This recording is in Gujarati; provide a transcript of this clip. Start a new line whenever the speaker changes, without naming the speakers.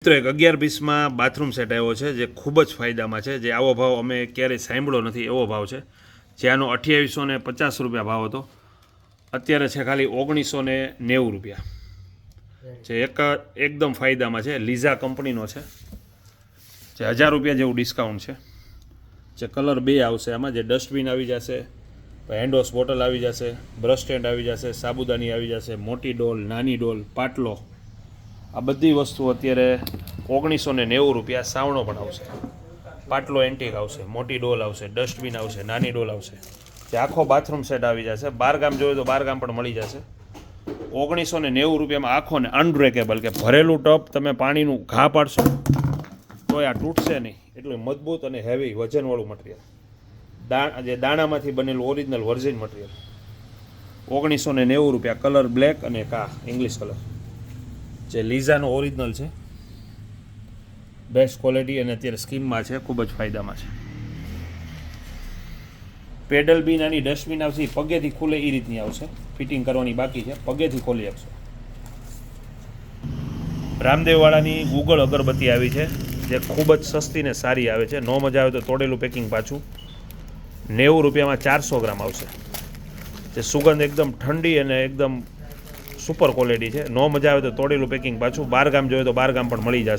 તો એક 11-20માં બાથરૂમ સેટ આવ્યો છે જે ખૂબ જ ફાયદામાં છે, જે આવો ભાવ અમે ક્યારેય સાંભળ્યો નથી એવો ભાવ છે. જે આનો 2850 રૂપિયા ભાવ હતો, અત્યારે છે ખાલી 1990 રૂપિયા. જે એકદમ ફાયદામાં છે. લીઝા કંપનીનો છે, જે 1000 રૂપિયા જેવું ડિસ્કાઉન્ટ છે. જે કલર 2 આવશે આમાં, જે ડસ્ટબિન આવી જશે, હેન્ડવોશ બોટલ આવી જશે, બ્રશ સ્ટેન્ડ આવી જશે, સાબુદાની આવી જશે, મોટી ડોલ, નાની ડોલ, પાટલો, આ બધી વસ્તુ અત્યારે 1990 રૂપિયા. સાવણો પણ આવશે, પાટલો એન્ટિક આવશે, મોટી ડોલ આવશે, ડસ્ટબિન આવશે, નાની ડોલ આવશે. જે આખો બાથરૂમ સેટ આવી જશે. 12 ગામ જોઈએ તો 12 ગામ પણ મળી જશે. 1990 રૂપિયામાં આખો ને અનબ્રેકેબલ, કે ભરેલું ટપ તમે પાણીનું ઘા પાડશો તોય આ તૂટશે નહીં, એટલું મજબૂત અને હેવી વજનવાળું મટીરિયલ. જે દાણામાંથી બનેલું ઓરિજિનલ વર્જિન મટીરિયલ. 1990 રૂપિયા. કલર બ્લેક અને ઇંગ્લિશ કલર. જે લીઝાનો ઓરિજિનલ છે, બેસ્ટ ક્વોલિટી, અને અત્યારે સ્કીમમાં છે, ખૂબ જ ફાયદામાં છે. પેડલ બી નાની ડસ્ટબિન આવશે, પગેથી ખુલે એ રીતની આવશે. ફિટિંગ કરવાની બાકી છે, પગેથી ખોલી આપશો. રામદેવવાળાની ગૂગળ અગરબત્તી આવી છે, જે ખૂબ જ સસ્તી ને સારી આવે છે. નો મજા આવે તો તોડેલું પેકિંગ પાછું. 90 રૂપિયામાં 400 ગ્રામ આવશે. જે સુગંધ એકદમ ઠંડી અને એકદમ સુપર ક્વોલિટી છે. નો મજા આવે તો તોડેલું પેકિંગ પાછું. 12 ગામ જોઈએ તો 12 ગામ પણ મળી જશે.